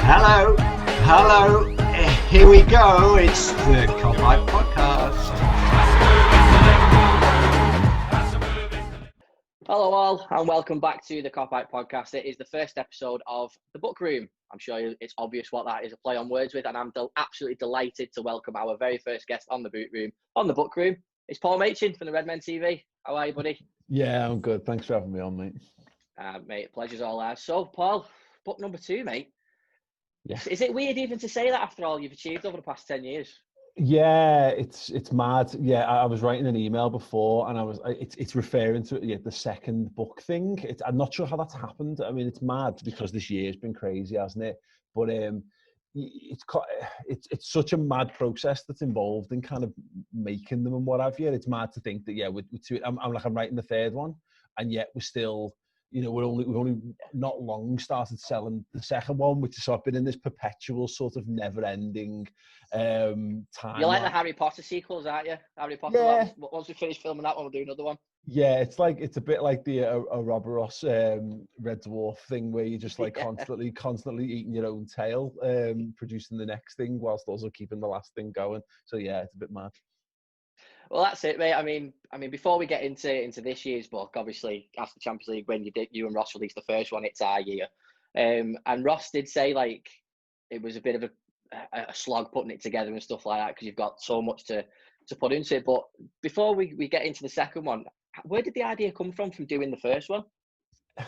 Hello, hello, here we go, it's the Kopite podcast. Hello all, and welcome back to the Kopite podcast. It is the first episode of The Book Room. I'm sure it's obvious what that is a play on words with, and I'm absolutely delighted to welcome our very first guest on the Book Room. It's Paul Machin from the Redmen TV. How are you, buddy? Yeah, I'm good. Thanks for having me on, mate. Mate, pleasure's all ours. So, Paul, book number 2, mate. Yeah. Is it weird even to say that after all you've achieved over the past 10 years? Yeah, it's mad. Yeah, I was writing an email before, and it's referring to the second book thing. I'm not sure how that's happened. I mean, it's mad because this year's been crazy, hasn't it? But it's such a mad process that's involved in kind of making them and what have you. It's mad to think that we're two. I'm writing the third one, and yet we're still. We've only not long started selling the second one, which has sort of been in this perpetual sort of never-ending time. You're like the Harry Potter sequels, aren't you? Harry Potter. Yeah. Once we finish filming that one, we'll do another one. Yeah, it's a bit like the Robert Ross Red Dwarf thing, where you're just constantly eating your own tail, producing the next thing whilst also keeping the last thing going. So yeah, it's a bit mad. Well, that's it, mate. I mean, before we get into this year's book, obviously after Champions League, when you and Ross released the first one, it's our year. And Ross did say like it was a bit of a slog putting it together and stuff like that because you've got so much to put into it. But before we get into the second one, where did the idea come from doing the first one?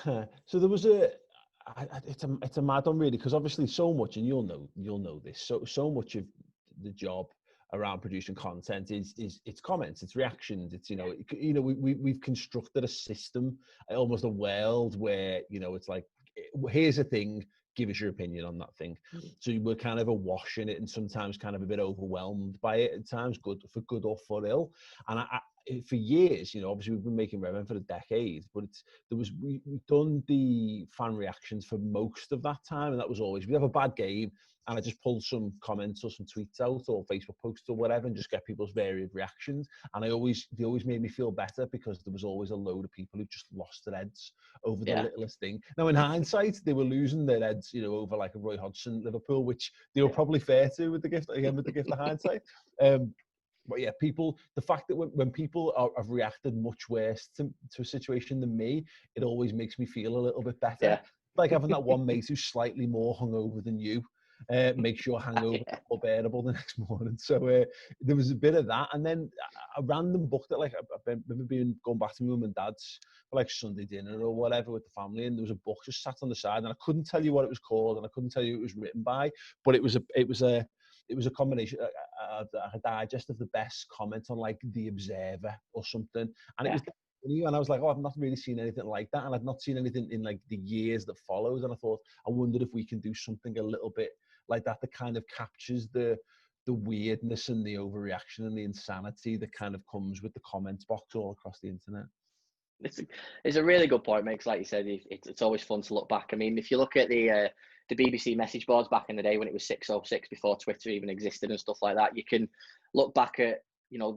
So there was it's a mad one really, because obviously so much, and you'll know this, so much of the job around producing content is it's comments, it's reactions, it's we've constructed a system, almost a world where it's like, here's a thing, give us your opinion on that thing. So we're kind of awash in it, and sometimes kind of a bit overwhelmed by it at times, good or for ill. And I for years, obviously we've been making Redmen for a decade, but we've done the fan reactions for most of that time, and that was always, we have a bad game and I just pulled some comments or some tweets out or Facebook posts or whatever and just get people's varied reactions. And they always made me feel better because there was always a load of people who just lost their heads over the littlest thing. Now in hindsight, they were losing their heads, over like a Roy Hodgson Liverpool, which they were probably fair to with the gift of hindsight. But yeah, the fact that when people have reacted much worse to a situation than me, it always makes me feel a little bit better. Yeah. Like having that one mate who's slightly more hungover than you makes your hangover more bearable the next morning. So there was a bit of that. And then a random book that I've been going back to my mum and dad's for like Sunday dinner or whatever with the family, and there was a book just sat on the side, and I couldn't tell you what it was called and I couldn't tell you who it was written by, but it was a combination, a digest of the best comments on like The Observer or something. And it was funny, and I was like, I've not really seen anything like that. And I've not seen anything in like the years that followed. And I thought, I wondered if we can do something a little bit like that kind of captures the weirdness and the overreaction and the insanity that kind of comes with the comments box all across the internet. It's a really good point, mate, 'cause like you said, it's always fun to look back. I mean, if you look at the BBC message boards back in the day when it was 606, before Twitter even existed and stuff like that, you can look back at,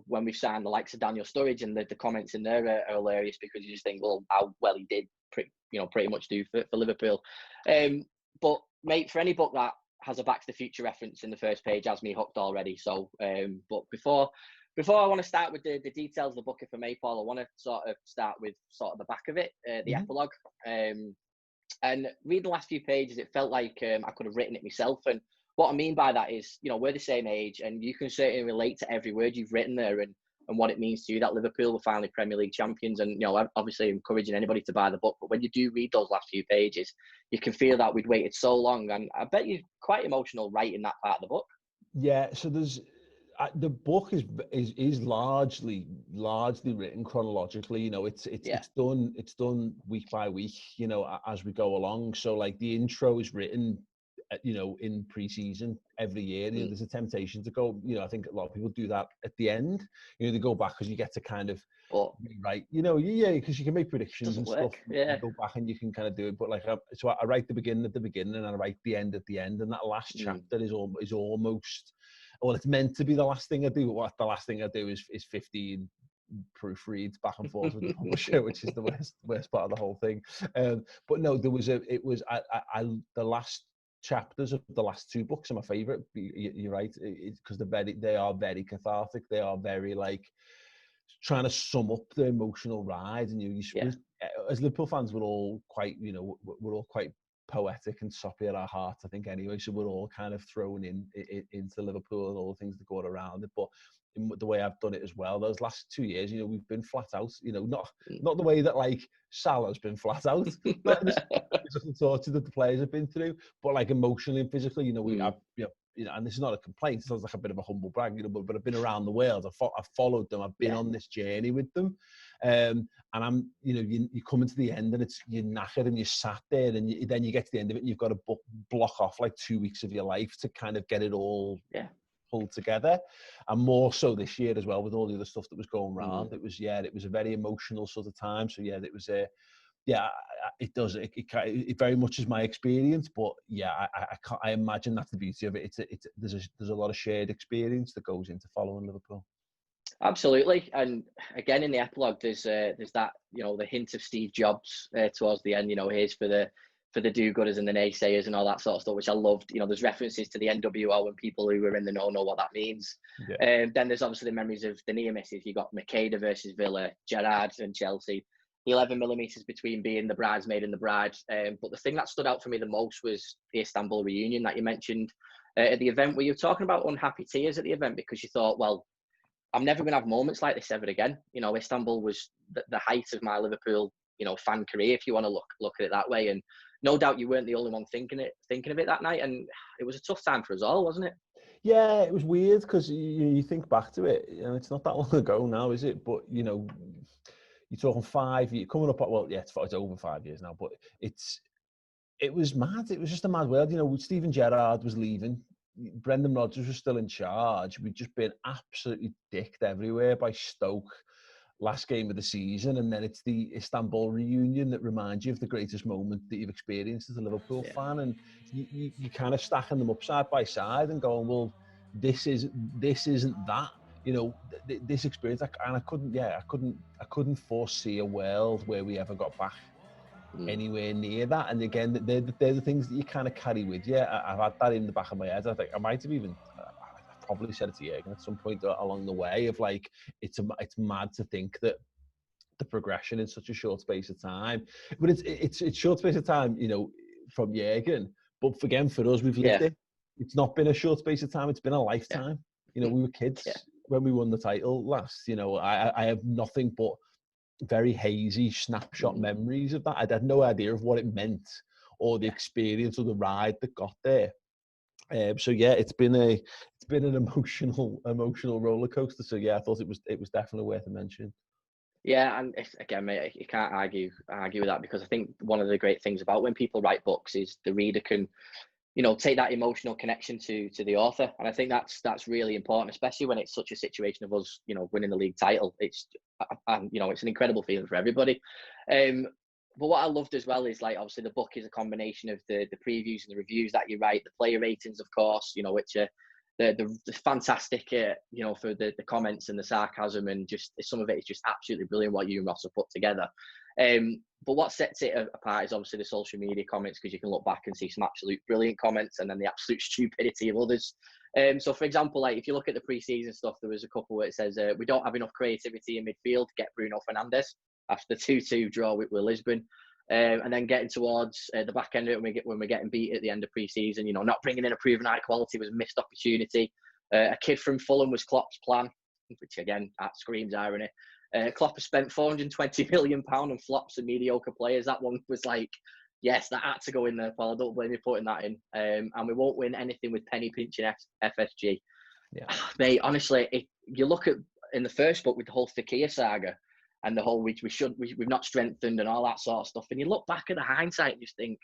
when we've signed the likes of Daniel Sturridge, and the comments in there are hilarious because you just think, well, how well he did pretty much do for Liverpool. But mate, for any book that has a Back to the Future reference in the first page has me hooked already. So, but before I want to start with the details of the book, if I may, Paul, I want to sort of start with sort of the back of it, the epilogue. And reading the last few pages, it felt like I could have written it myself. And what I mean by that is, we're the same age, and you can certainly relate to every word you've written there and what it means to you that Liverpool were finally Premier League champions. And, obviously encouraging anybody to buy the book. But when you do read those last few pages, you can feel that we'd waited so long. And I bet you're quite emotional writing that part of the book. Yeah, so there's... the book is largely written chronologically. It's done week by week, as we go along. So like the intro is written, in pre-season every year. There's a temptation to go, I think a lot of people do that at the end. They go back because you get to kind of rewrite, because you can make predictions and stuff. Yeah. You go back and you can kind of do it. But like, so I write the beginning at the beginning and I write the end at the end, and that last chapter is almost. Well, it's meant to be the last thing I do, but what the last thing I do is 15 proofreads back and forth with the publisher, which is the worst part of the whole thing. But no, the last chapters of the last two books are my favorite. You're right, because they are very cathartic. They are very like trying to sum up the emotional ride, and as Liverpool fans, we're all quite poetic and soppy at our heart, I think, anyway. So we're all kind of thrown into Liverpool and all the things that go around it. But in the way I've done it as well, those last 2 years, we've been flat out. Not the way that like Salah's been flat out, the torture that the players have been through, but like emotionally and physically. And this is not a complaint. It sounds like a bit of a humble brag, but I've been around the world. I've followed them. I've been on this journey with them. And I'm, you come into the end and you're knackered and you're sat there, and then you get to the end of it and you've got to block off like 2 weeks of your life to kind of get it all pulled together. And more so this year as well, with all the other stuff that was going around. It was a very emotional sort of time. So it was it very much is my experience, but I imagine that's the beauty of it. There's a lot of shared experience that goes into following Liverpool. Absolutely, and again in the epilogue, there's that the hint of Steve Jobs towards the end. Here's for the do-gooders and the naysayers and all that sort of stuff, which I loved. There's references to the NWO and people who are in the know what that means. Then there's obviously the memories of the near misses. You got Makeda versus Villa, Gerrard and Chelsea. 11 millimeters between being the bridesmaid and the bride. But the thing that stood out for me the most was the Istanbul reunion that you mentioned at the event, where you were talking about unhappy tears at the event because you thought, well, I'm never going to have moments like this ever again. Istanbul was the height of my Liverpool, fan career, if you want to look at it that way. And no doubt you weren't the only one thinking of it that night. And it was a tough time for us all, wasn't it? Yeah, it was weird because you think back to it, and it's not that long ago now, is it? But, you're talking 5 years, coming up, it's over 5 years now, but it was mad. It was just a mad world. Steven Gerrard was leaving. Brendan Rodgers was still in charge. We'd just been absolutely dicked everywhere by Stoke last game of the season. And then it's the Istanbul reunion that reminds you of the greatest moment that you've experienced as a Liverpool fan. And you kind of stacking them up side by side and going, well, this isn't that. This experience, and I couldn't foresee a world where we ever got back anywhere near that. And again, they're the things that you kind of carry with you. I've had that in the back of my head. I think I might have even, I probably said it to Jürgen at some point along the way of like, it's mad to think that the progression in such a short space of time, but it's short space of time, from Jürgen, but again, for us, we've lived it. It's not been a short space of time. It's been a lifetime. We were kids when we won the title last. I have nothing but very hazy snapshot memories of that. I had no idea of what it meant or the experience or the ride that got there. It's been an emotional roller coaster. So I thought it was definitely worth a mention. Yeah, and again, mate, you can't argue with that, because I think one of the great things about when people write books is the reader can, take that emotional connection to the author, and I think that's really important, especially when it's such a situation of us, winning the league title. It's it's an incredible feeling for everybody. But what I loved as well is, like, obviously the book is a combination of the previews and the reviews that you write, the player ratings, of course, which are the fantastic, for the comments and the sarcasm, and just some of it is just absolutely brilliant what you and Ross have put together. But what sets it apart is obviously the social media comments, because you can look back and see some absolute brilliant comments and then the absolute stupidity of others. So, for example, like if you look at the pre-season stuff, there was a couple where it says, we don't have enough creativity in midfield, get Bruno Fernandes, after the 2-2 draw with Lisbon. And then getting towards the back end of it, when we're getting beat at the end of pre-season, not bringing in a proven high quality was a missed opportunity. A kid from Fulham was Klopp's plan, which again, that screams irony. Klopp has spent £420 million on flops and mediocre players. That one was like, yes, that had to go in there, Paul. I don't blame you putting that in. And we won't win anything with penny pinching FSG. Yeah. Mate, honestly, you look at in the first book with the whole Fekir saga and the whole we've not strengthened and all that sort of stuff, and you look back at the hindsight and just think,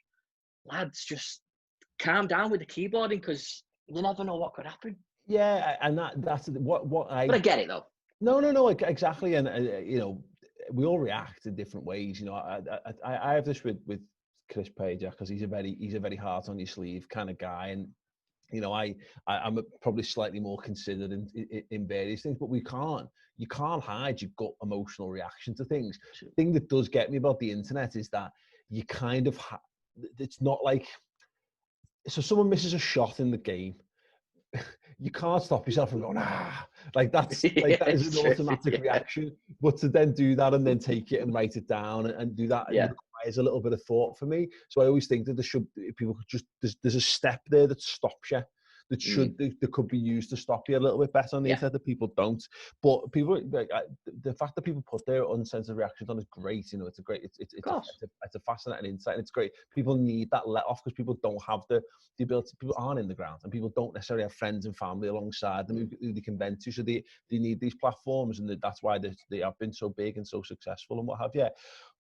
lads, just calm down with the keyboarding, because you never know what could happen. Yeah, and that's what I. But I get it though. No, exactly, and we all react in different ways. I have this with Chris Pager, because he's a very heart on your sleeve kind of guy, and I'm probably slightly more considered in various things, but you can't hide your gut emotional reaction to things. The thing that does get me about the internet is that you kind of it's not like so someone misses a shot in the game, you can't stop yourself from going, like that is an automatic reaction. But to then do that and then take it and write it down and do that, it requires a little bit of thought for me. So I always think that there's a step there that stops you. That could be used to stop you a little bit better on the internet that people don't. But people, the fact that people put their uncensored reactions on is great. You know, it's a fascinating insight, and it's great. People need that let off because people don't have the ability. People aren't in the ground, and people don't necessarily have friends and family alongside them who they can vent to. So they need these platforms, and that's why they have been so big and so successful and what have you.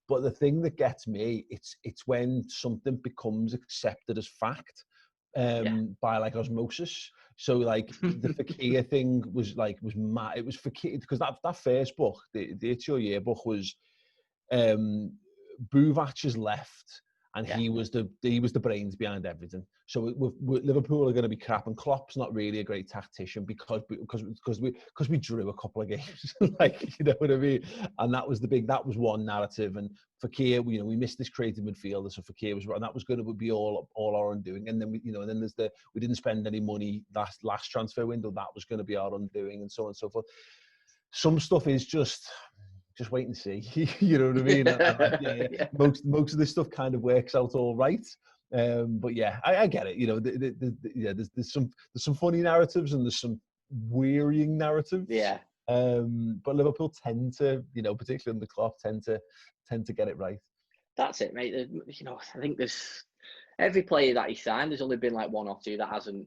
But the thing that gets me, it's when something becomes accepted as fact. By like osmosis. So like the Fakir thing was mad. It was Fakir because that first book, the It's Your Yearbook, was Buvac's left, and he was the brains behind everything. So Liverpool are going to be crap, and Klopp's not really a great tactician because we drew a couple of games, like, you know what I mean. And that was one narrative. And Fakir, we missed this creative midfielder, so Fakir was right, and that was going to be all our undoing. And then we didn't spend any money last transfer window. That was going to be our undoing, and so on and so forth. Some stuff is just wait and see. You know what I mean? Most of this stuff kind of works out all right. But yeah, I get it. You know, there's some funny narratives and there's some wearying narratives. Yeah. But Liverpool tend to, particularly in the Klopp, tend to get it right. That's it, mate. I think there's every player that he signed, there's only been like one or two that hasn't,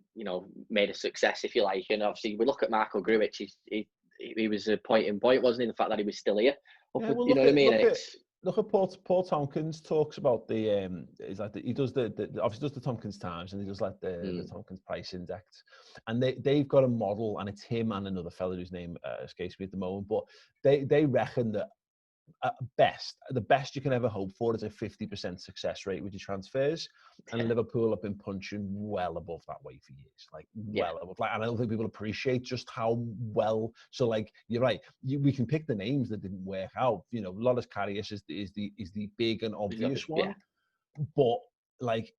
made a success, if you like. And obviously, we look at Marco Grujic. He was a point, wasn't he? The fact that he was still here. You know what I mean? Look at Paul Tompkins talks about the he does obviously does the Tompkins Times, and he does like the Tompkins Price Index, and they've got a model, and it's him and another fella whose name escapes me at the moment, but they reckon that at the best you can ever hope for is a 50% success rate with your transfers, and Liverpool have been punching well above that way for years, above. Like, and I don't think people appreciate just how well. So, like, you're right. We can pick the names that didn't work out. Loris Karius is the big and obvious one, but like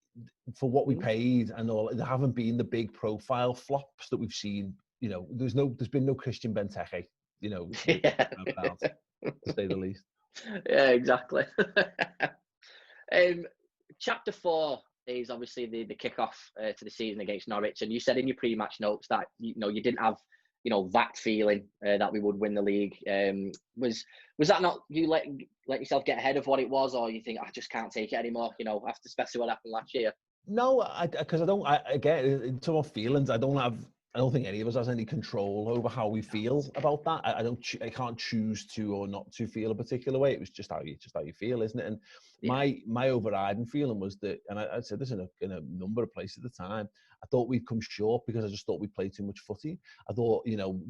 for what we paid and all, there haven't been the big profile flops that we've seen. There's been no Christian Benteke. To say the least. Yeah, exactly. Chapter 4 is obviously the kickoff to the season against Norwich, and you said in your pre-match notes that you didn't have that feeling that we would win the league. Was that not you let yourself get ahead of what it was, or you think I just can't take it anymore? After especially what happened last year. No, because again, in terms of feelings, I don't think any of us has any control over how we feel about that. I can't choose to or not to feel a particular way. It was just how you feel, isn't it? And my overriding feeling was that, and I said this in a number of places at the time, I thought we'd come short because I just thought we'd played too much footy. I thought,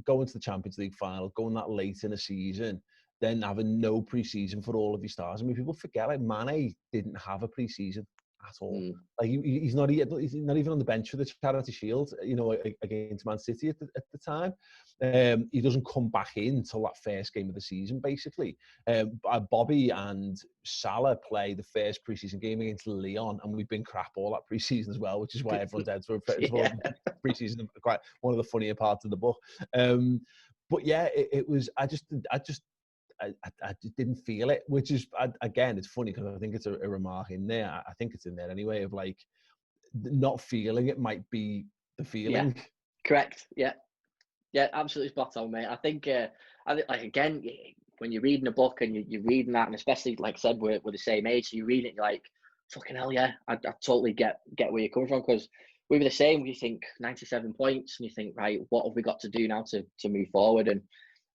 going to the Champions League final, going that late in a season, then having no pre-season for all of your stars. I mean, people forget, like, Mane didn't have a pre-season at all. Like he's not even on the bench for the Charity Shield, against Man City at the time. He doesn't come back in till that first game of the season, basically. Bobby and Salah play the first pre-season game against Lyon, and we've been crap all that pre-season as well, which is why everyone's heads for pre-season. Quite one of the funnier parts of the book. But yeah, it was. I just didn't feel it, which is, again, it's funny because I think it's a remark in there. I think it's in there anyway, of like not feeling it might be the feeling. Yeah. Correct. Yeah, absolutely spot on, mate. I think like, again, when you're reading a book and you're reading that, and especially, like I said, we're the same age, so you read it, you're like, fucking hell, yeah, I totally get where you're coming from, because we were the same. You think 97 points, and you think, right, what have we got to do now to move forward? And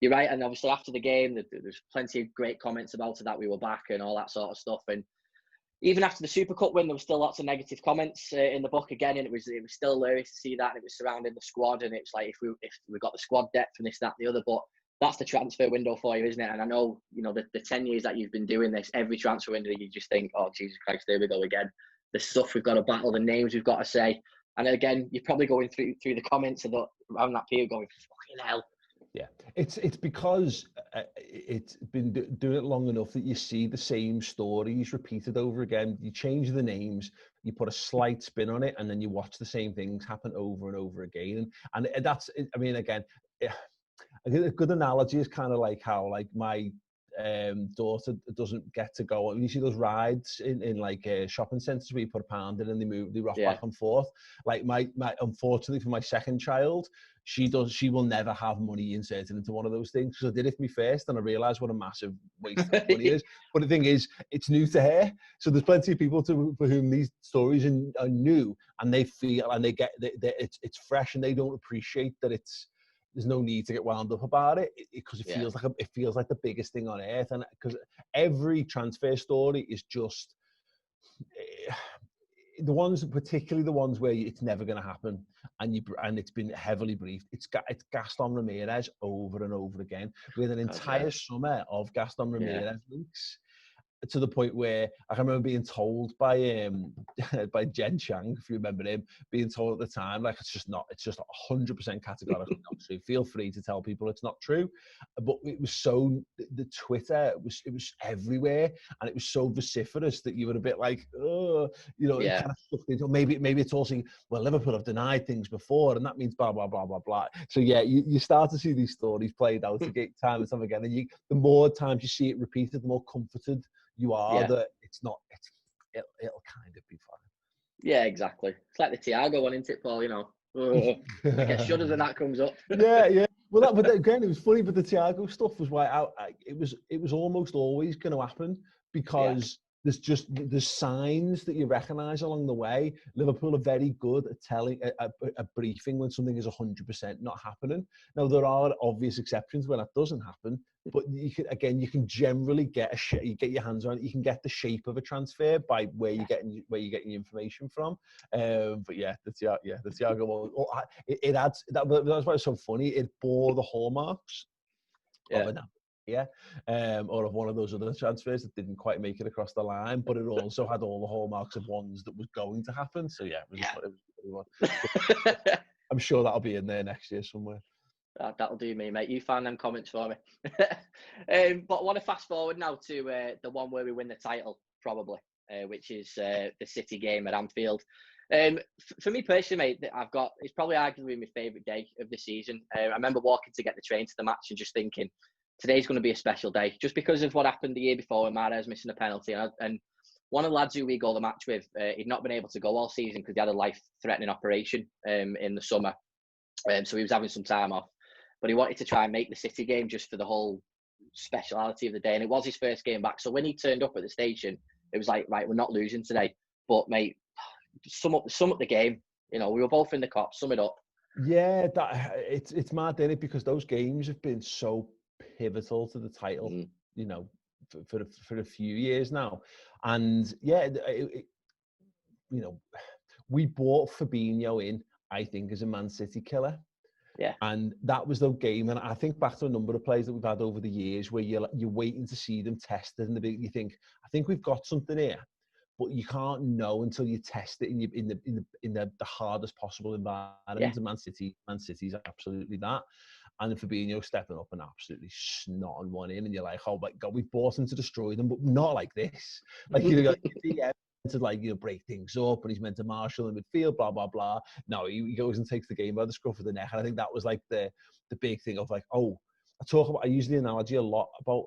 you're right, and obviously after the game, there's plenty of great comments about it, that we were back and all that sort of stuff. And even after the Super Cup win, there was still lots of negative comments in the book again, and it was still hilarious to see that. And it was surrounding the squad, and it's like if we got the squad depth and this, that, and the other. But that's the transfer window for you, isn't it? And I know, the 10 years that you've been doing this, every transfer window you just think, oh Jesus Christ, there we go again. The stuff we've got to battle, the names we've got to say, and again, you're probably going through the comments around that period, going, fucking hell. Yeah, it's because it's been doing it long enough that you see the same stories repeated over again. You change the names, you put a slight spin on it, and then you watch the same things happen over and over again. And that's, I mean, again, I think a good analogy is kind of like how like my daughter doesn't get to go. You see those rides in like shopping centres where you put a pound in and they rock back and forth. Like my unfortunately for my second child, she will never have money inserted into one of those things, because I did it for me first and I realised what a massive waste of money is. But the thing is, it's new to her, so there's plenty of people for whom these stories are new, and they feel and they get it's fresh, and they don't appreciate that there's no need to get wound up about it, because it feels like the biggest thing on earth. And because every transfer story is just particularly the ones where it's never going to happen, and it's been heavily briefed. It's Gaston Ramirez over and over again, with an entire summer of Gaston Ramirez links, to the point where I can remember being told by by Jen Chang, if you remember him, being told at the time, like, it's just 100% categorically not true. Feel free to tell people it's not true. But it was so, the Twitter, it was everywhere, and it was so vociferous that you were a bit like, oh, you know, it kind of stuck into, maybe it's also, well, Liverpool have denied things before, and that means blah, blah, blah, blah, blah. So yeah, you start to see these stories played out again, time and time again, and the more times you see it repeated, the more comforted you are that it'll kind of be fine. Yeah, exactly. It's like the Thiago one, isn't it, Paul? You know, I get shudders when that comes up. Yeah. Well, but again, it was funny. But the Thiago stuff was why it was almost always going to happen, because there's signs that you recognise along the way. Liverpool are very good at telling a briefing when something is 100% not happening. Now, there are obvious exceptions when that doesn't happen, but you can generally get you get your hands on it. You can get the shape of a transfer by where you're getting your information from. But yeah, the Thiago one, it adds that. That's why it's so funny. It bore the hallmarks of an or of one of those other transfers that didn't quite make it across the line, but it also had all the hallmarks of ones that was going to happen. So yeah, it was I'm sure that'll be in there next year somewhere. That'll do me, mate. You find them comments for me. But I want to fast forward now to the one where we win the title, probably, which is the City game at Anfield. For me personally, mate, it's probably arguably my favourite day of the season. I remember walking to get the train to the match and just thinking, today's going to be a special day, just because of what happened the year before with Mahrez missing a penalty. And one of the lads who we go the match with, he'd not been able to go all season because he had a life-threatening operation in the summer. So he was having some time off. But he wanted to try and make the City game just for the whole speciality of the day. And it was his first game back. So when he turned up at the station, it was like, right, we're not losing today. But, mate, sum up the game. You know, we were both in the Kop, sum it up. Yeah, it's mad, isn't it? Because those games have been so pivotal to the title, you know, for a few years now. And, yeah, you know, we bought Fabinho in, I think, as a Man City killer. Yeah. And that was the game. And I think back to a number of players that we've had over the years where you're waiting to see them tested, and you think, I think we've got something here, but you can't know until you test it in the hardest possible environment. And Man City's absolutely that. And Fabinho stepping up and absolutely snotting one in, and you're like, oh my God, we bought him to destroy them, but not like this. Like, you know, to, like, you know, break things up, and he's meant to marshal in midfield, blah blah blah. No, he goes and takes the game by the scruff of the neck. And I think that was like the big thing of like, I use the analogy a lot about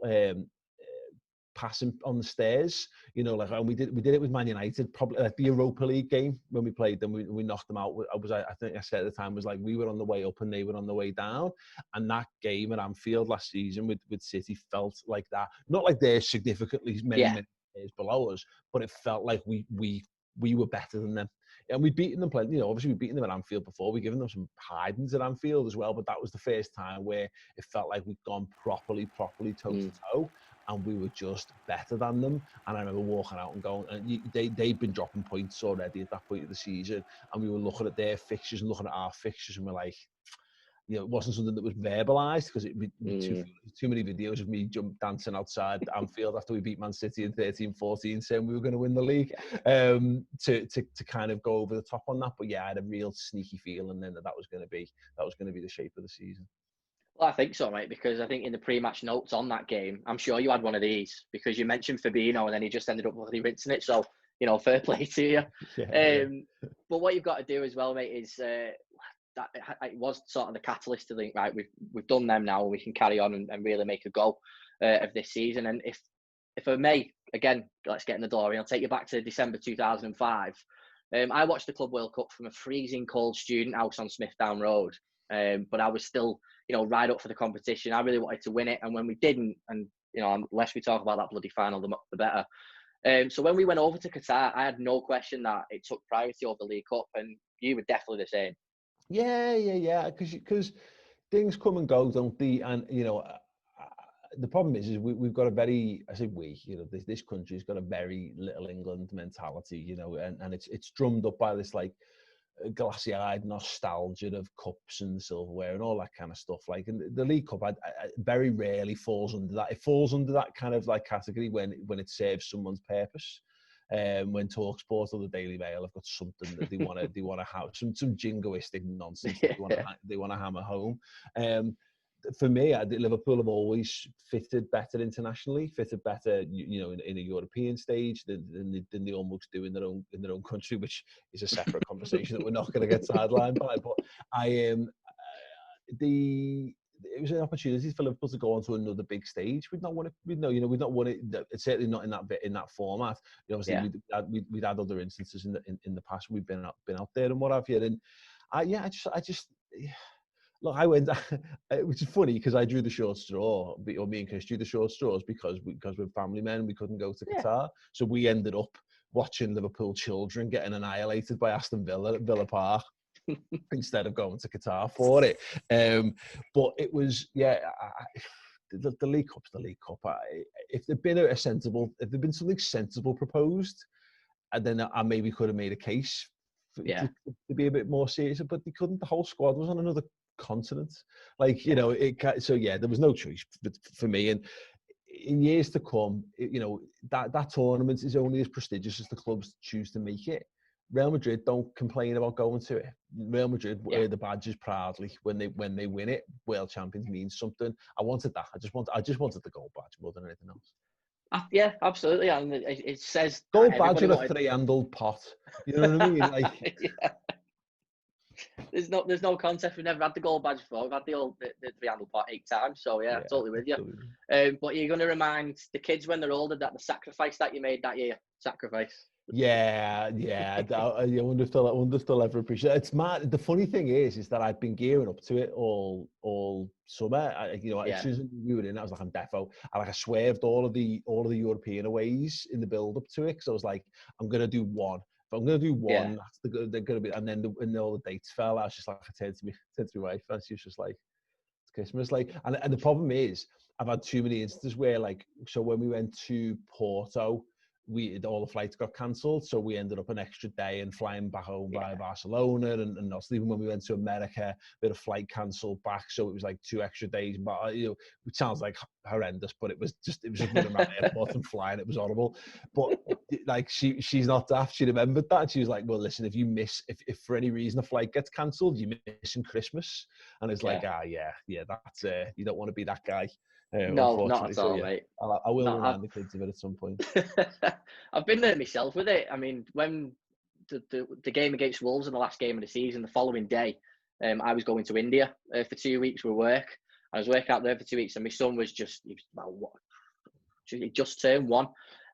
passing on the stairs, you know, like, and we did it with Man United, probably like the Europa League game when we played them, we knocked them out. I think I said at the time was like, we were on the way up and they were on the way down. And that game at Anfield last season with City felt like that. Not like they're significantly many years below us, but it felt like we were better than them. And we'd beaten them plenty, you know, obviously we'd beaten them at Anfield before, we'd given them some hidings at Anfield as well, but that was the first time where it felt like we'd gone properly toe to toe, and we were just better than them. And I remember walking out and going, and they'd been dropping points already at that point of the season, and we were looking at their fixtures and looking at our fixtures, and we're like, you know, it wasn't something that was verbalised, because it would too many videos of me dancing outside Anfield after we beat Man City in 13-14, saying we were going to win the league, to kind of go over the top on that. But yeah, I had a real sneaky feeling then that was going to be the shape of the season. Well, I think so, mate, because I think in the pre-match notes on that game, I'm sure you had one of these because you mentioned Fabinho and then he just ended up bloody rinsing it. So, fair play to you. Yeah. But what you've got to do as well, mate, is that it was sort of the catalyst to think, right, we've done them now, we can carry on and really make a go of this season. And if I may, again, let's get in the door. I'll take you back to December 2005. I watched the Club World Cup from a freezing cold student house on Smithdown Road. But I was still, right up for the competition. I really wanted to win it. And when we didn't, and, unless we talk about that bloody final, the better. So when we went over to Qatar, I had no question that it took priority over the League Cup. And you were definitely the same. Yeah. Because things come and go, don't they? And, the problem is we've got a very, I say we, this country's got a very little England mentality, and it's drummed up by this like glassy-eyed nostalgia of cups and silverware and all that kind of stuff. Like, and the League Cup, I very rarely falls under that. It falls under that kind of like category when it serves someone's purpose. When TalkSport or the Daily Mail have got something that they want to have, some jingoistic nonsense that they want to hammer home. For me, Liverpool have always fitted better internationally, fitted better, in a European stage than they almost do in their own country, which is a separate conversation that we're not going to get sidelined by. But it was an opportunity for Liverpool to go on to another big stage. We'd not won it. We'd not won it. Certainly not in that format. Obviously, we'd had other instances in the past. We've been out there and what have you. And I just. Look, I went, which is funny because I drew the short straw, or me and Chris drew the short straws because we're family men, we couldn't go to Qatar. So we ended up watching Liverpool children getting annihilated by Aston Villa at Villa Park instead of going to Qatar for it. But it was, the League Cup's the League Cup. If there'd been something sensible proposed, and then I maybe could have made a case to be a bit more serious, but they couldn't. The whole squad was on another continent, there was no choice for me. And in years to come, that tournament is only as prestigious as the clubs choose to make it. Real Madrid don't complain about going to it. Real Madrid wear the badges proudly when they win it. World champions means something. I wanted that. I just wanted the gold badge more than anything else. Yeah, absolutely. And it says gold badge and a three-handled pot. You know what I mean? Like, There's no contest. We've never had the gold badge before. We've had the three-handle pot 8 times. So yeah, totally with you. But you're going to remind the kids when they're older that the sacrifice that you made that year, sacrifice. Yeah. I wonder if they'll ever appreciate it. It's mad. The funny thing is that I've been gearing up to it all summer. As soon as we were in, I was like, I'm defo. I swerved all of the European aways in the build up to it because I was like, I'm going to do one. If I'm going to do one, they're going to be, and then when all the dates fell, I was just like, I turned to my wife, and she was just like, it's Christmas. Like, and the problem is, I've had too many instances where, like, so when we went to Porto, all the flights got cancelled, so we ended up an extra day and flying back home via Barcelona, and also even when we went to America, we had a flight cancelled back, so it was like 2 extra days. But it sounds like horrendous, but it was just running around the airport and flying. It was horrible. But like she's not daft. She remembered that. She was like, "Well, listen, if for any reason a flight gets cancelled, you're missing Christmas." And it's like, that's you don't want to be that guy. No, not at all, mate. I will remind the kids of it at some point. I've been there myself with it. I mean, when the game against Wolves in the last game of the season, the following day, I was going to India for 2 weeks with work. I was working out there for 2 weeks, and my son was he just turned 1.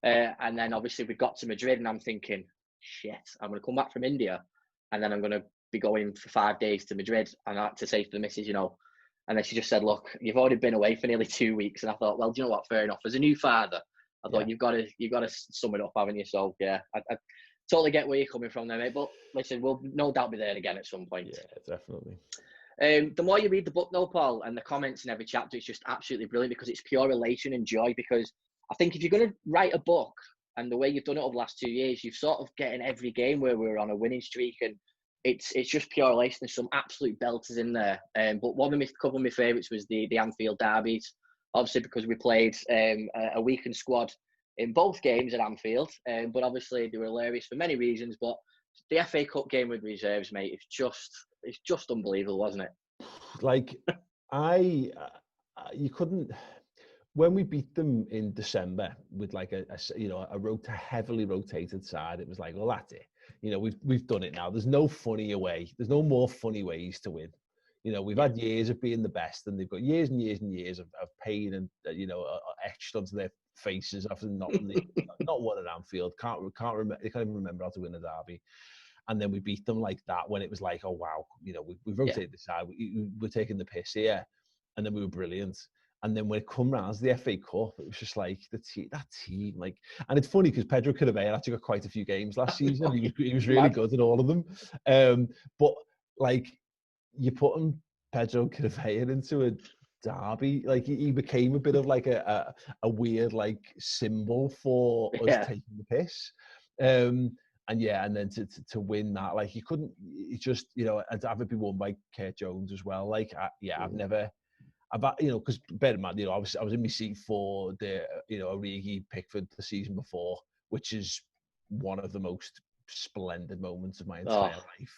And then obviously we got to Madrid, and I'm thinking, shit, I'm going to come back from India, and then I'm going to be going for 5 days to Madrid. And I had to say to the missus, and then she just said, look, you've already been away for nearly 2 weeks. And I thought, well, do you know what? Fair enough. As a new father, I thought you've got to sum it up, haven't you? So yeah, I totally get where you're coming from there, mate. But listen, we'll no doubt be there again at some point. Yeah, definitely. The more you read the book though, Paul, and the comments in every chapter, it's just absolutely brilliant because it's pure elation and joy. Because I think if you're going to write a book, and the way you've done it over the last 2 years, you've sort of getting every game where we're on a winning streak, and it's just pure elation. There's some absolute belters in there. But a couple of my favourites was the Anfield derbies, obviously because we played a weakened squad in both games at Anfield. But obviously they were hilarious for many reasons. But the FA Cup game with reserves, mate, it's just unbelievable, wasn't it? Like, You couldn't. When we beat them in December with like a heavily rotated side, it was like, well, that's it. You know, we've done it now. There's no funnier way. There's no more funny ways to win. You know, we've had years of being the best, and they've got years and years and years of pain and etched onto their faces after not won at Anfield. They can't even remember how to win a derby. And then we beat them like that when it was like, oh wow, you know, we've rotated the side. We're taking the piss here, and then we were brilliant. And then when it come round to the FA Cup, it was just like that team, like, and it's funny because Pedro Caravella actually got quite a few games last season. He was really good at all of them. But like, you put Pedro Caravella into a derby, like he became a bit of like a weird like symbol for us taking the piss. And then to win that, like you couldn't, it's just, you know, and to have it be won by Kurt Jones as well. Like, because bear in mind, you know, I was in my seat for the, you know, Origi Pickford the season before, which is one of the most splendid moments of my entire life.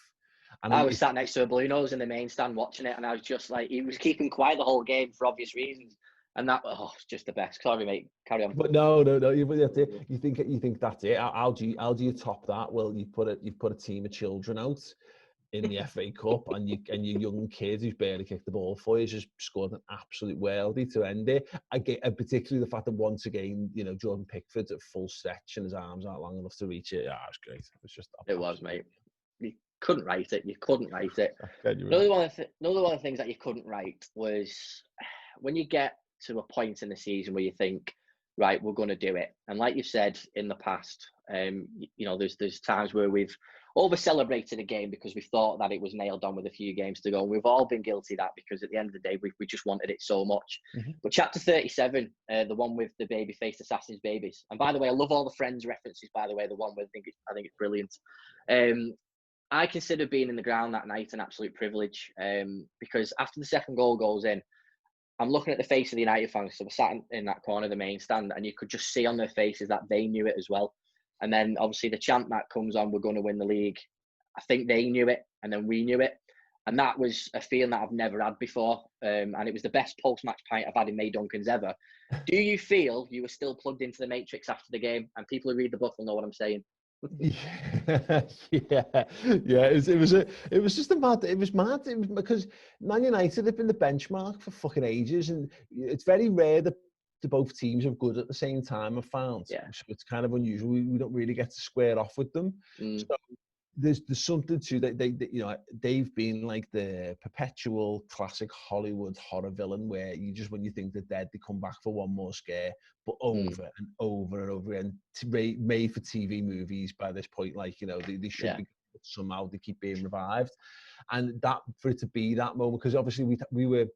And I was sat next to a Blue Nose in the main stand watching it, and I was just like, he was keeping quiet the whole game for obvious reasons, and that it's just the best. Sorry, mate, carry on. But no, you think that's it? How do you top that? Well, you've put a team of children out in the FA Cup, and your young kid who's barely kicked the ball for you just scored an absolute worldie to end it. And particularly the fact that once again, you know, Jordan Pickford's at full stretch and his arms aren't long enough to reach it. Yeah, it was great. It was just. It was, mate. You couldn't write it. Another one of the things that you couldn't write was when you get to a point in the season where you think, right, we're going to do it. And like you've said in the past, you know, there's times where we've over-celebrated a game because we thought that it was nailed on with a few games to go. And we've all been guilty of that because at the end of the day, we just wanted it so much. Mm-hmm. But chapter 37, the one with the baby-faced assassin's babies. And by the way, I love all the Friends references, by the way, the one where I think it's brilliant. I consider being in the ground that night an absolute privilege because after the second goal goes in, I'm looking at the face of the United fans. So we're sat in that corner of the main stand, and you could just see on their faces that they knew it as well. And then obviously the chant that comes on, we're going to win the league. I think they knew it, and then we knew it. And that was a feeling that I've never had before. And it was the best post-match pint I've had in May Duncan's ever. Do you feel you were still plugged into the Matrix after the game? And people who read the book will know what I'm saying. Yeah. It was mad because Man United have been the benchmark for fucking ages, and it's very rare that both teams are good at the same time. I've found, so it's kind of unusual. We don't really get to square off with them. So there's something to that. They you know, they've been like the perpetual classic Hollywood horror villain where you just, when you think they're dead, they come back for one more scare, but over and over and over again, made for TV movies by this point. Like, you know, they should be, somehow they keep being revived, and that, for it to be that moment, because obviously we were,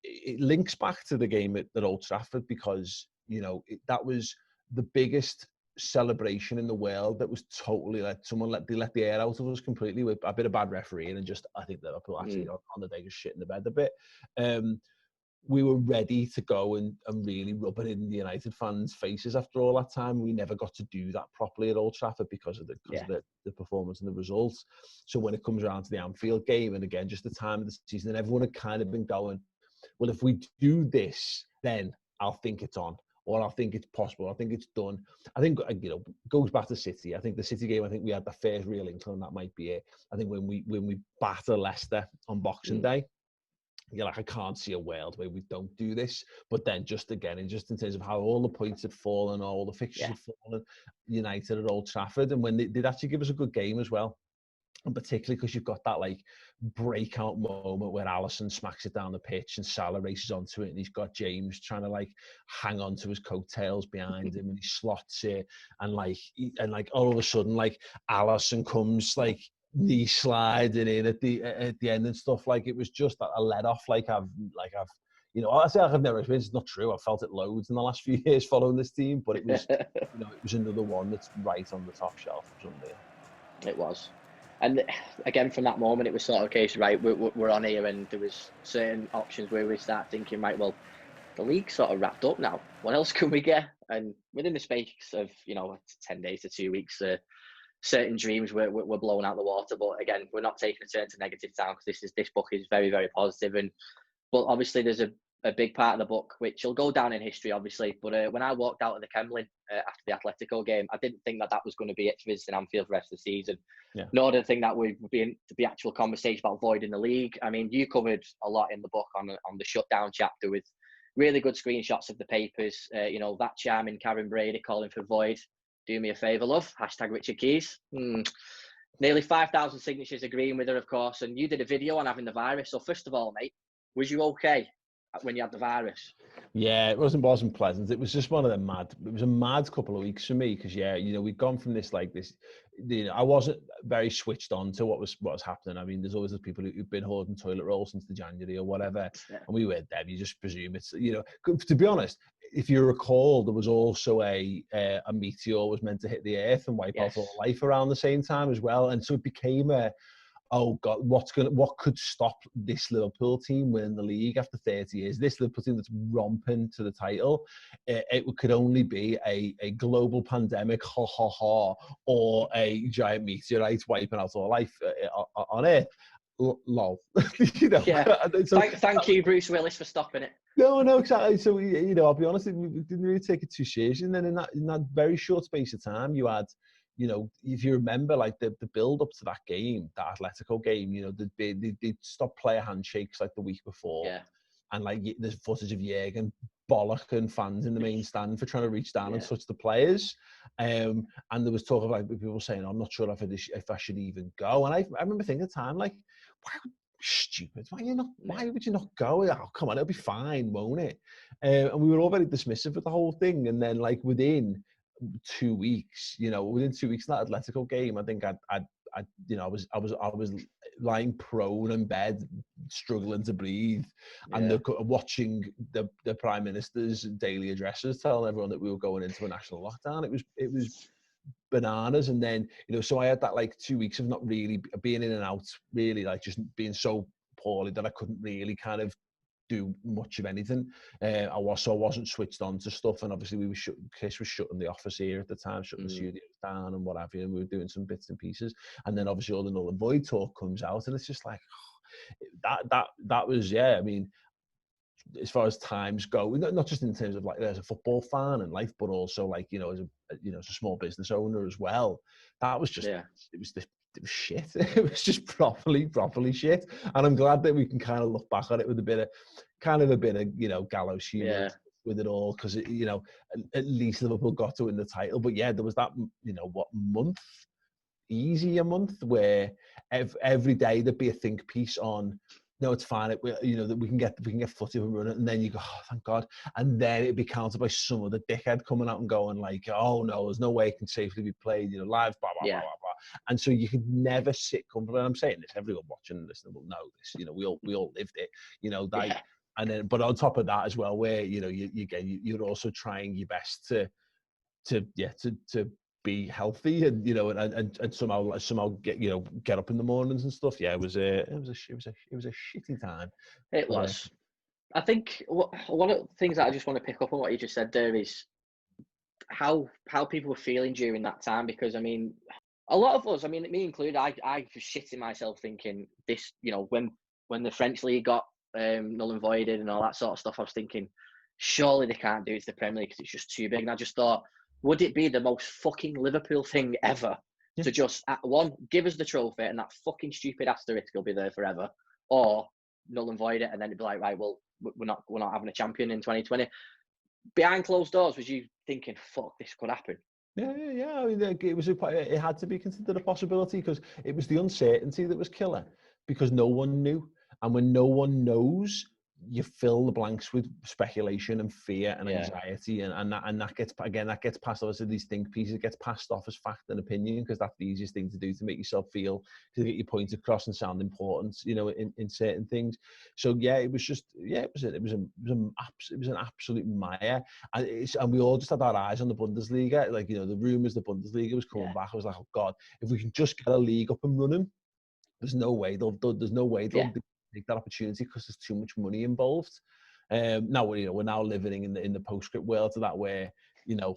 it links back to the game at Old Trafford, because, you know, that was the biggest celebration in the world. That was totally like they let the air out of us completely with a bit of bad refereeing, and just, I think that Liverpool actually on the day just shit in the bed a bit. We were ready to go and really rub it in the United fans' faces after all that time. We never got to do that properly at Old Trafford because of the performance and the results. So when it comes around to the Anfield game, and again, just the time of the season, and everyone had kind of been going, well, if we do this, then I'll think it's on, or I'll think it's possible, I think it's done. I think, you know, goes back to City. I think the City game, I think we had the first real inkling that might be it. I think when we batter Leicester on Boxing Day, you're like, I can't see a world where we don't do this. But then just in terms of how all the points had fallen, all the fixtures had fallen, United at Old Trafford, and when they'd actually give us a good game as well. And particularly because you've got that like breakout moment where Alisson smacks it down the pitch and Salah races onto it, and he's got James trying to like hang on to his coattails behind him, and he slots it, and all of a sudden like Alisson comes like knee sliding in at the end and stuff. Like, it was just a let off like I've you know, I say I've never experienced. It's not true. I've felt it loads in the last few years following this team, but it was you know, it was another one that's right on the top shelf of Sunday. It was. And again, from that moment, it was sort of a case, right, we're on here, and there was certain options where we start thinking, right, well, the league's sort of wrapped up now. What else can we get? And within the space of, you know, 10 days to 2 weeks, certain dreams were blown out the water. But again, we're not taking a turn to negative town, because this book is very, very positive. And But obviously there's a big part of the book which will go down in history, obviously. But when I walked out of the Kemlin after the Atletico game, I didn't think that was going to be it for visiting Anfield for the rest of the season. Yeah. Nor did I think that would be actual conversation about voiding the league. I mean, you covered a lot in the book on the shutdown chapter with really good screenshots of the papers. That charming Karen Brady calling for void. Do me a favour, love. # Richard Keys. Nearly 5,000 signatures agreeing with her, of course. And you did a video on having the virus. So first of all, mate, was you okay when you had the virus? Yeah, it wasn't pleasant. It was just one of them it was a mad couple of weeks for me because we'd gone from this I wasn't very switched on to what was happening. I mean, there's always those people who've been hoarding toilet rolls since the January or whatever, and we were there. You just presume it's to be honest. If you recall, there was also a meteor was meant to hit the Earth and wipe out all life around the same time as well, and so it became oh God, what could stop this Liverpool team winning the league after 30 years? This Liverpool team that's romping to the title, it could only be a global pandemic, or a giant meteorite wiping out all life on Earth. Lol. Yeah. So, thank you, Bruce Willis, for stopping it. No, exactly. So I'll be honest, we didn't really take it too seriously. And then in that very short space of time, you had, if you remember, like the build up to that game, that Atletico game, they stopped player handshakes like the week before. Yeah. And like there's footage of Jürgen bollocking fans in the main stand for trying to reach down and touch the players. And there was talk of like people saying, I'm not sure if I should even go. And I remember thinking at the time, like, stupid. Why would you not go? Oh, come on, it'll be fine, won't it? And we were all very dismissive of the whole thing. And then like within 2 weeks, within 2 weeks of that Atletico game, I think I was lying prone in bed, struggling to breathe, and watching the Prime Minister's daily addresses telling everyone that we were going into a national lockdown. It was bananas. And then so I had that like 2 weeks of not really being in and out, really like just being so poorly that I couldn't really kind of do much of anything. I wasn't switched on to stuff, and obviously Chris was shutting the office here at the time, shutting the studios down and what have you, and we were doing some bits and pieces. And then obviously all the null and void talk comes out, and it's just like that was I mean, as far as times go, not just in terms of like as a football fan and life, but also like as a small business owner as well. That was just it was shit. It was just properly shit. And I'm glad that we can kind of look back on it with a bit of gallows humor with it all, because at least Liverpool got to win the title. But there was that a month where every day there'd be a think piece on, no, it's fine. That we can get footy and run it, and then you go, oh, thank God, and then it'd be countered by some other dickhead coming out and going like, oh no, there's no way it can safely be played, live, blah blah blah blah. And so you could never sit comfortably. And I'm saying this, everyone watching and listening will know this. We all lived it. And then, but on top of that as well, where you're also trying your best to be healthy and somehow get up in the mornings and stuff. It was a shitty time. It was. I think one of the things that I just want to pick up on what you just said there is how people were feeling during that time, because I mean, a lot of us, I mean, me included, I was shitting myself thinking this, when the French league got null and voided and all that sort of stuff, I was thinking, surely they can't do it to the Premier League because it's just too big. And I just thought, would it be the most fucking Liverpool thing ever to just, give us the trophy and that fucking stupid asterisk will be there forever, or null and void it, and then it'd be like, right, well, we're not having a champion in 2020. Behind closed doors, was you thinking, fuck, this could happen? Yeah. I mean, it had to be considered a possibility, because it was the uncertainty that was killer, because no one knew. And when no one knows, you fill the blanks with speculation and fear and anxiety, and that gets passed off as these think pieces. It gets passed off as fact and opinion, because that's the easiest thing to do to make yourself feel, to get your point across and sound important, in certain things. So it was an absolute mire, and we all just had our eyes on the Bundesliga. Like the rumours the Bundesliga was coming back. I was like, oh God, if we can just get a league up and running, there's no way they'll take that opportunity, because there's too much money involved. Now we're now living in the postscript world to that, where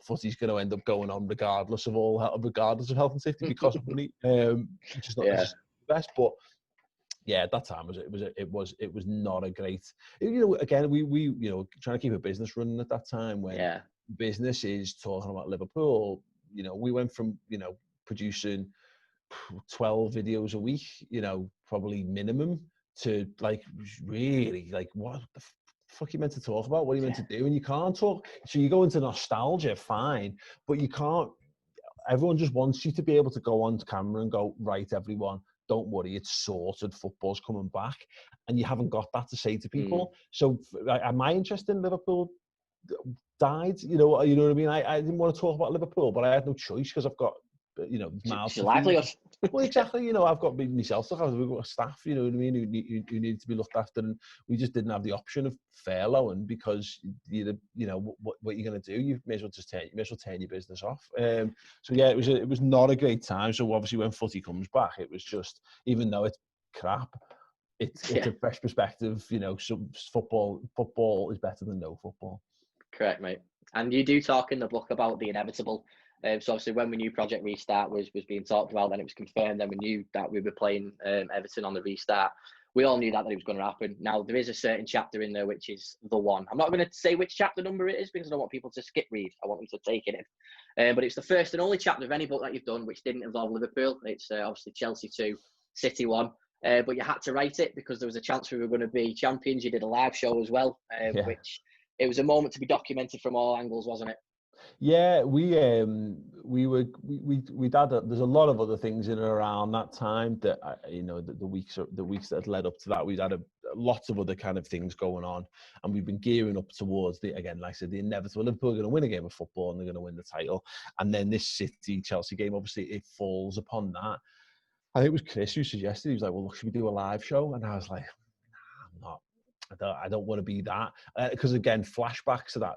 footy's going to end up going on regardless of health and safety, because of money, which is not necessarily the best. But yeah, at that time it was not a great. You know, again, we you know, trying to keep a business running at that time when business is talking about Liverpool. You know, we went from, you know, producing 12 videos a week, you know, probably minimum, to like really like, what the fuck you meant to talk about? What are you meant to do? And you can't talk. So you go into nostalgia, fine, but you can't. Everyone just wants you to be able to go on camera and go, right, everyone, don't worry, it's sorted, football's coming back. And you haven't got that to say to people. So my interest in Liverpool died, you know what I mean? I didn't want to talk about Liverpool, but I had no choice because I've got, you know, mouths to feed. Well, exactly. You know, I've got myself. We've got staff. You know what I mean? Who need to be looked after, and we just didn't have the option of furloughing because you know what you're going to do. You may as well turn your business off. So yeah, it was not a great time. So obviously, when footy comes back, it was just, even though it's crap, it's a fresh perspective. You know, so football is better than no football. Correct, mate. And you do talk in the book about the inevitable. So obviously when we knew Project Restart was being talked about, then it was confirmed, then we knew that we were playing Everton on the restart. We all knew that it was going to happen. Now, there is a certain chapter in there which is the one. I'm not going to say which chapter number it is because I don't want people to skip read. I want them to take it in. But it's the first and only chapter of any book that you've done which didn't involve Liverpool. It's obviously Chelsea 2, City 1. But you had to write it because there was a chance we were going to be champions. You did a live show as well, which it was a moment to be documented from all angles, wasn't it? Yeah, we'd had there's a lot of other things in and around that time that you know, the weeks that had led up to that, we'd had lots of other kind of things going on, and we've been gearing up towards again, like I said, the inevitable. Liverpool are going to win a game of football and they're going to win the title, and then this City Chelsea game, obviously it falls upon that. I think it was Chris who suggested, he was like, well, look, should we do a live show? And I was like, nah, I'm not. I don't want to be that, because again, flashbacks to that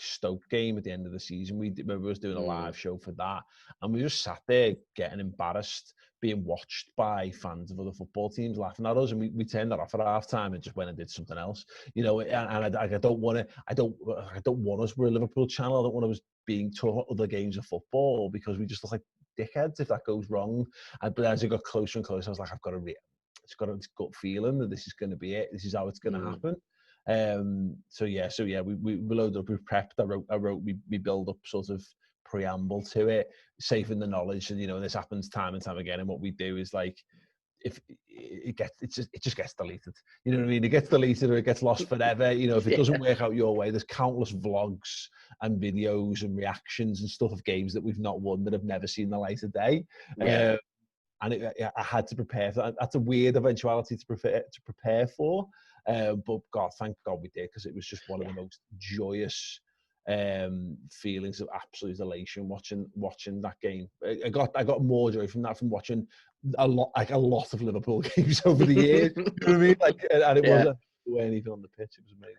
Stoke game at the end of the season. We remember us doing a live show for that, and we just sat there getting embarrassed, being watched by fans of other football teams laughing at us, and we turned that off at half time and just went and did something else, you know. And I don't want us, we're a Liverpool channel, I don't want us being taught other games of football because we just look like dickheads if that goes wrong. But as it got closer and closer, I was like, it's got a gut feeling that this is going to be it. This is how it's going to happen. So yeah, we loaded up, we prepped. I wrote we build up sort of preamble to it, safe in the knowledge, and you know, this happens time and time again. And what we do is, like, if it just gets deleted. You know what I mean? It gets deleted or it gets lost forever. You know, if it doesn't work out your way, there's countless vlogs and videos and reactions and stuff of games that we've not won that have never seen the light of day. And I had to prepare for that. That's a weird eventuality to prepare for. But God, thank God we did, because it was just one of the most joyous feelings of absolute elation watching that game. I got more joy from that, from watching a lot of Liverpool games over the years. You know what I mean? Like, and it wasn't anything on the pitch. It was amazing.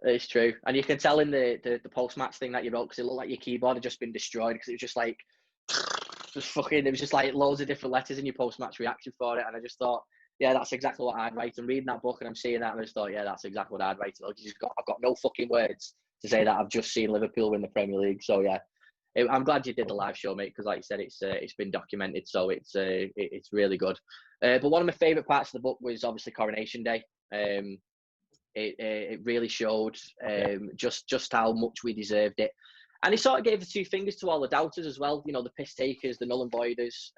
It's true, and you can tell in the post-match thing that you wrote, because it looked like your keyboard had just been destroyed, because it was just like it was just like loads of different letters in your post-match reaction for it, and I just thought, yeah, that's exactly what I'd write. I'm reading that book and I'm seeing that, and I just thought, yeah, that's exactly what I'd write. I've got no fucking words to say that I've just seen Liverpool win the Premier League. So yeah, I'm glad you did the live show, mate, because like you said, it's been documented, so it's really good. But one of my favourite parts of the book was obviously Coronation Day. It really showed just how much we deserved it. And he sort of gave the two fingers to all the doubters as well, you know, the piss takers, the null and voiders.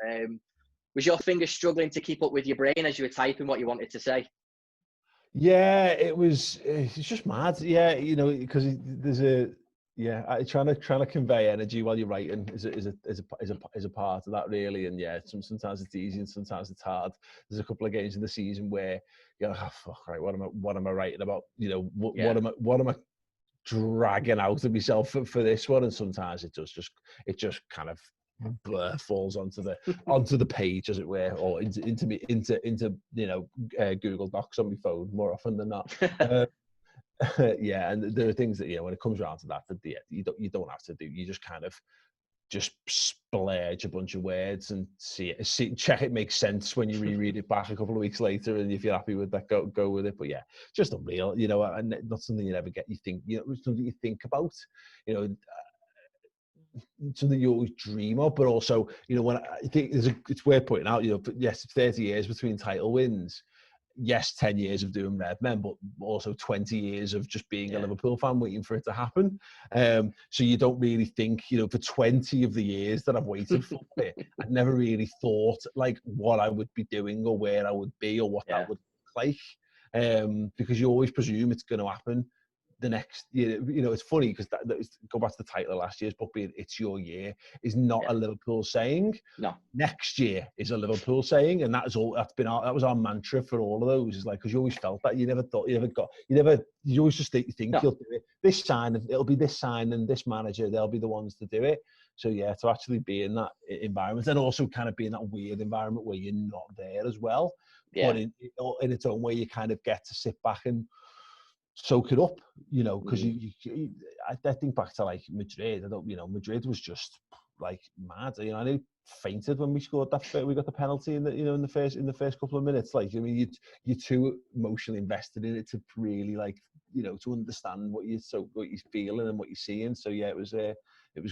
Was your fingers struggling to keep up with your brain as you were typing what you wanted to say? Yeah, it's just mad. Yeah, you know, because there's trying to convey energy while you're writing is a part of that, really. And yeah, sometimes it's easy and sometimes it's hard. There's a couple of games in the season where you're like, oh, fuck, right, what am I writing about? You know, what am I dragging out of myself for this one? And sometimes it just kind of falls onto the page, as it were, or into you know, Google Docs on my phone more often than not. Yeah, and there are things that, you know, when it comes around to that you don't have to do. You just kind of just splurge a bunch of words and check it makes sense when you reread it back a couple of weeks later, and if you're happy with that, go with it. But yeah, just unreal, you know, and not something you ever get. You think, you know, something you think about, you know. something you always dream of, but also, you know, when I think it's worth pointing out, you know, yes, 30 years between title wins. Yes, 10 years of doing Redmen, but also 20 years of just being a Liverpool fan waiting for it to happen. So you don't really think, you know, for 20 of the years that I've waited for it, I've never really thought like what I would be doing or where I would be or what that would look like. Because you always presume it's going to happen the next year. You know, it's funny because go back to the title of last year's book being "It's Your Year" is not a Liverpool saying. No. Next year is a Liverpool saying, and that was our mantra for all of those. Is like, because you always felt that you always just think you'll do it this sign, and it'll be this sign and this manager, they'll be the ones to do it. So yeah, to actually be in that environment and also kind of be in that weird environment where you're not there as well, but in its own way, you kind of get to sit back and soak it up, you know, because I think back to like Madrid. Madrid was just like mad. You know, I nearly fainted when we scored we got the penalty in the first couple of minutes. Like, I mean, you're too emotionally invested in it to really, like, you know, to understand what you're feeling and what you're seeing. So yeah, it was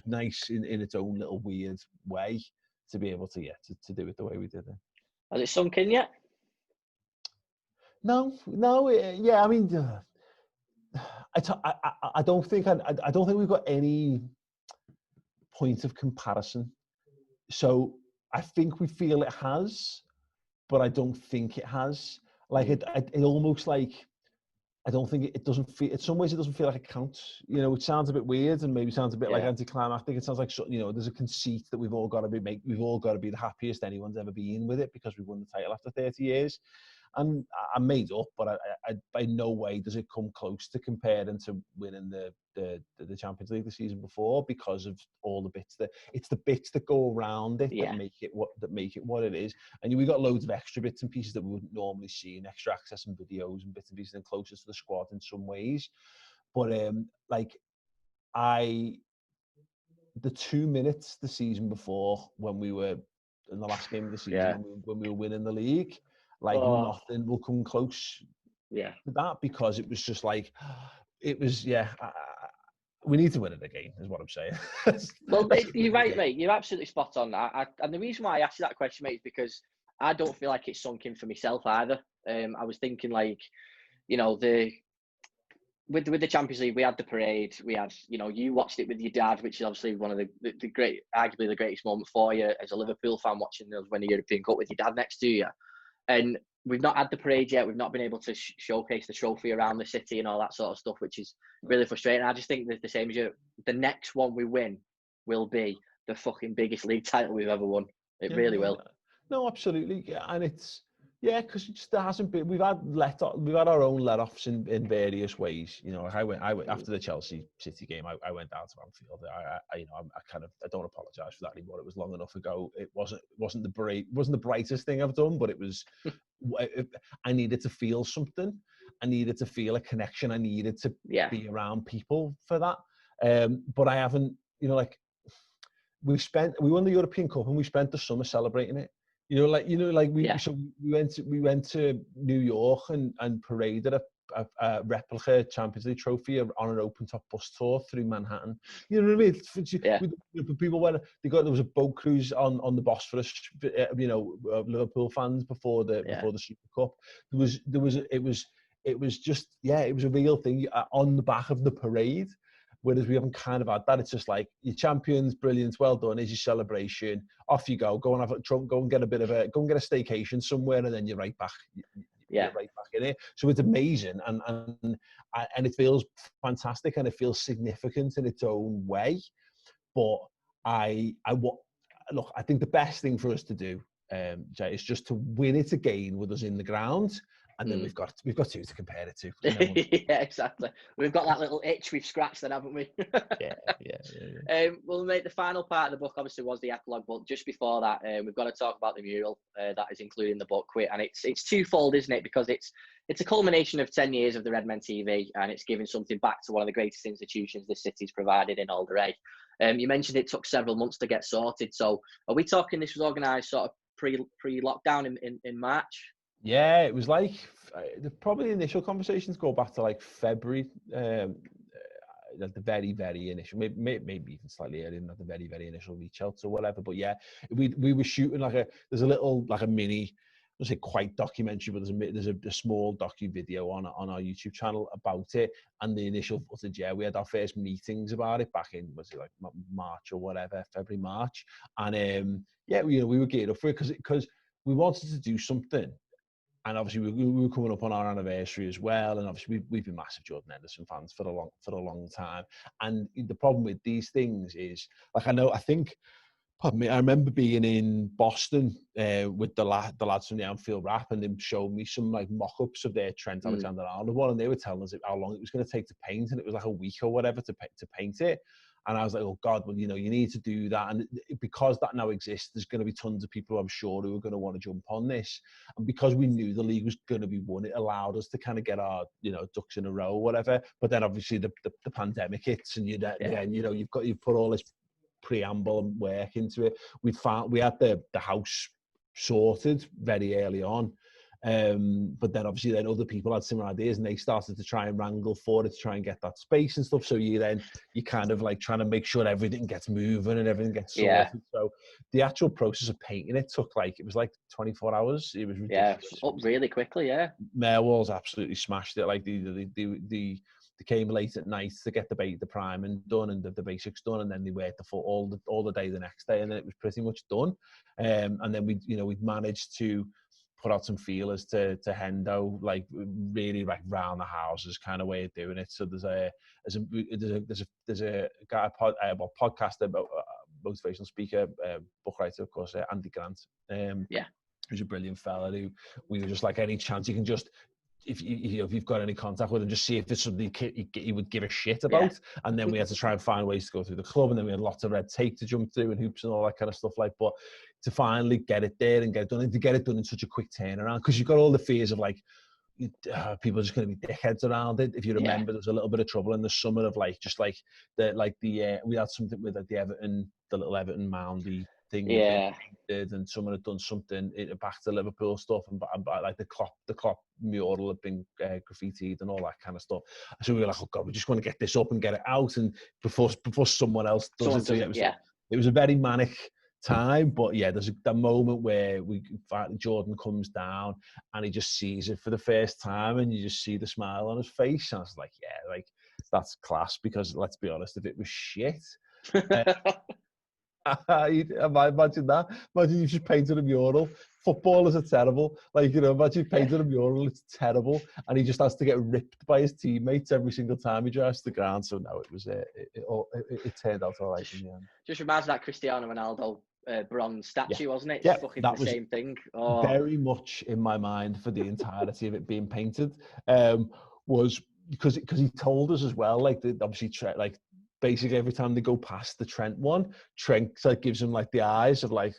nice in its own little weird way to be able to do it the way we did it. Has it sunk in yet? No, yeah. I mean, I don't think we've got any point of comparison. So I think we feel it has, but I don't think it has. Like it almost like, I don't think it doesn't feel. In some ways, it doesn't feel like it counts. You know, it sounds a bit weird and maybe sounds a bit like anticlimactic. It sounds like, you know, there's a conceit that we've all got to be the happiest anyone's ever been with it because we won the title after 30 years. And I'm made up, but I by no way does it come close to comparing to winning the Champions League the season before, because of all the bits it's the bits that go around it that make it what it is. And we got loads of extra bits and pieces that we wouldn't normally see, and extra access and videos and bits and pieces, and closer to the squad in some ways. But the 2 minutes the season before, when we were in the last game of the season, when we were winning the league. Like, nothing will come close to that, because it was just like, we need to win it again, is what I'm saying. Well, you're right, mate. You're absolutely spot on. And the reason why I asked you that question, mate, is because I don't feel like it's sunk in for myself either. I was thinking, like, you know, with the Champions League, we had the parade. We had, you know, you watched it with your dad, which is obviously one of the great, arguably the greatest moment for you as a Liverpool fan, watching us win the European Cup with your dad next to you. And we've not had the parade yet. We've not been able to showcase the trophy around the city and all that sort of stuff, which is really frustrating. I just think that the same as you, the next one we win will be the fucking biggest league title we've ever won. It really will. No, absolutely. Yeah, and it's, because there hasn't been. We've had our own let-offs in various ways. You know, I went after the Chelsea City game. I went down to Anfield. I don't apologise for that anymore. It was long enough ago. It wasn't the brightest thing I've done, but it was. I needed to feel something. I needed to feel a connection. I needed to be around people for that. But I haven't. You know, like we won the European Cup and we spent the summer celebrating it. We went to New York and paraded a replica Champions League trophy on an open top bus tour through Manhattan. You know what I mean? People went. There was a boat cruise on the Bosphorus. You know, Liverpool fans before the Super Cup. It was just it was a real thing on the back of the parade. Whereas we haven't kind of had that. It's just like, you're champions, brilliant, well done. Here's your celebration. Off you go. Go and get a staycation somewhere, and then you're right back. You're right back in it. So it's amazing, and it feels fantastic, and it feels significant in its own way. But I think the best thing for us to do, Jay, is just to win it again with us in the ground. And then we've got two to compare it to. Yeah, exactly. We've got that little itch we've scratched then, haven't we? Yeah. Well, mate, the final part of the book obviously was the epilogue, but just before that, we've got to talk about the mural that is included in the book. And it's twofold, isn't it? Because it's a culmination of 10 years of the Redmen TV, and it's giving something back to one of the greatest institutions this city's provided in all the Ray. You mentioned it took several months to get sorted. So are we talking this was organised sort of pre-lockdown in March? Yeah, it was like probably the initial conversations go back to like February. at the very, very initial, maybe even slightly earlier than at the very, very initial reach out or whatever. But yeah, we were shooting there's a little, like a mini, I don't say quite documentary, but there's a small docu video on our YouTube channel about it. And the initial footage, yeah, we had our first meetings about it back in, was it like March or whatever, February, March. And yeah, we were geared up for it because we wanted to do something. And obviously we were coming up on our anniversary as well. And obviously we've been massive Jordan Henderson fans for a long time. And the problem with these things is, like, pardon me, I remember being in Boston with the lads from the Anfield Rap, and them showing me some like mock-ups of their Trent Alexander-Arnold one, and they were telling us how long it was going to take to paint, and it was like a week or whatever to paint it. And I was like, oh God, well, you need to do that. And because that now exists, there's going to be tons of people, I'm sure, who are going to want to jump on this. And because we knew the league was going to be won, it allowed us to kind of get our, ducks in a row or whatever. But then obviously the pandemic hits, and you've put all this preamble and work into it. We had the house sorted very early on, but then obviously other people had similar ideas, and they started to try and wrangle for it to try and get that space and stuff. So you kind of like trying to make sure everything gets moving and everything gets sorted. Yeah. So the actual process of painting it took it was like 24 hours. It was ridiculous. Yeah, up really quickly. Yeah, Mailwalls absolutely smashed it. Like they came late at night to get the priming done and the basics done, and then they worked all the day the next day, and then it was pretty much done. And then we'd managed to put out some feelers to Hendo, like really like round the houses kind of way of doing it. So there's a guy, podcaster, motivational speaker, book writer, of course, Andy Grant. Who's a brilliant fella. Who we were just like, any chance you can just, if you've got any contact with him, just see if it's something he would give a shit about. Yeah. And then we had to try and find ways to go through the club, and then we had lots of red tape to jump through and hoops and all that kind of stuff. But to finally get it there and get it done, and to get it done in such a quick turnaround, because you've got all the fears of like people are just going to be dickheads around it. If you remember, there was a little bit of trouble in the summer of we had something with like the little Everton Moundy thing. Yeah. Did, and someone had done something back to Liverpool stuff, and like the Klopp mural had been graffitied and all that kind of stuff. So we were like, oh God, we just want to get this up and get it out, and before someone else does it. It was a very manic time, but yeah, there's the moment where Jordan comes down and he just sees it for the first time, and you just see the smile on his face, and I was like, yeah, like that's class, because let's be honest, if it was shit. Imagine that. Imagine you've just painted a mural. Footballers are terrible. Imagine you've painted a mural, it's terrible, and he just has to get ripped by his teammates every single time he drives to the ground. So no, it was it turned out all right in the end. Just reminds me of that Cristiano Ronaldo bronze statue, wasn't it? Yeah, fucking that was the same thing. Oh. Very much in my mind for the entirety of it being painted. Was because he told us as well, obviously basically every time they go past the Trent one, Trent gives him like the eyes of like,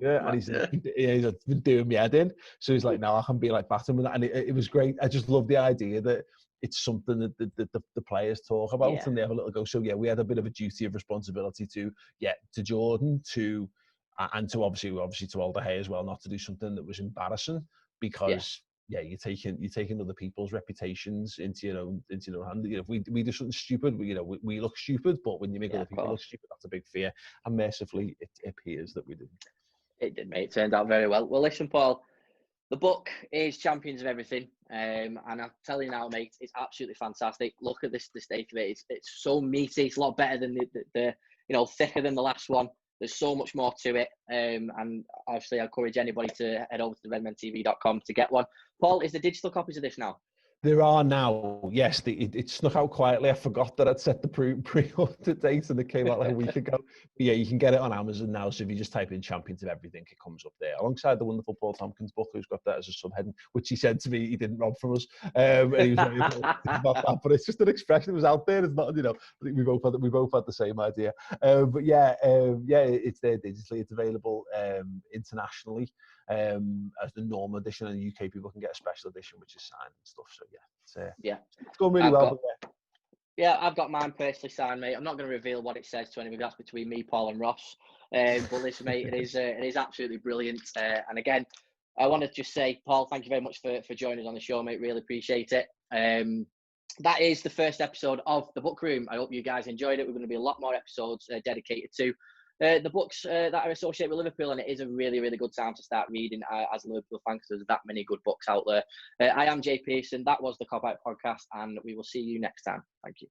yeah, and he's been doing me head in. So he's like, no, I can be like batting with that. And it was great. I just love the idea that it's something that the players talk about, and they have a little go. So yeah, we had a bit of a duty of responsibility to Jordan, and to obviously to Alder Hay as well, not to do something that was embarrassing, because you're taking other people's reputations into your own hand. If we do something stupid, we look stupid, but when you make other people look stupid, that's a big fear. And mercifully, it appears that we didn't. It did, mate. It turned out very well. Well, listen, Paul, the book is Champions of Everything, and I'm telling you now, mate, it's absolutely fantastic. Look at the state of it. It's so meaty. It's a lot better than the thicker than the last one. There's so much more to it, and obviously I encourage anybody to head over to redmentv.com to get one. Paul, is there digital copies of this now? There are now, yes. It snuck out quietly. I forgot that I'd set the pre-order date, and it came out like a week ago. But yeah, you can get it on Amazon now. So if you just type in Champions of Everything, it comes up there, alongside the wonderful Paul Tompkins book, who's got that as a subheading, which he said to me he didn't rob from us. And he was very about that. But it's just an expression. It was out there. It's not, I think we both had the same idea. But yeah, it's there digitally. It's available internationally. As the normal edition, in the UK people can get a special edition which is signed and stuff. So it's going really well. I've got mine personally signed, mate. I'm not going to reveal what it says to anybody. That's between me, Paul, and Ross. But listen, mate, it is absolutely brilliant. And again, I want to just say, Paul, thank you very much for joining us on the show, mate. Really appreciate it. that is the first episode of The Book Room. I hope you guys enjoyed it. We're going to be a lot more episodes dedicated to the books that are associated with Liverpool, and it is a really, really good time to start reading as a Liverpool fan, because there's that many good books out there. I am Jay Pearson. That was the Kopite podcast, and we will see you next time. Thank you.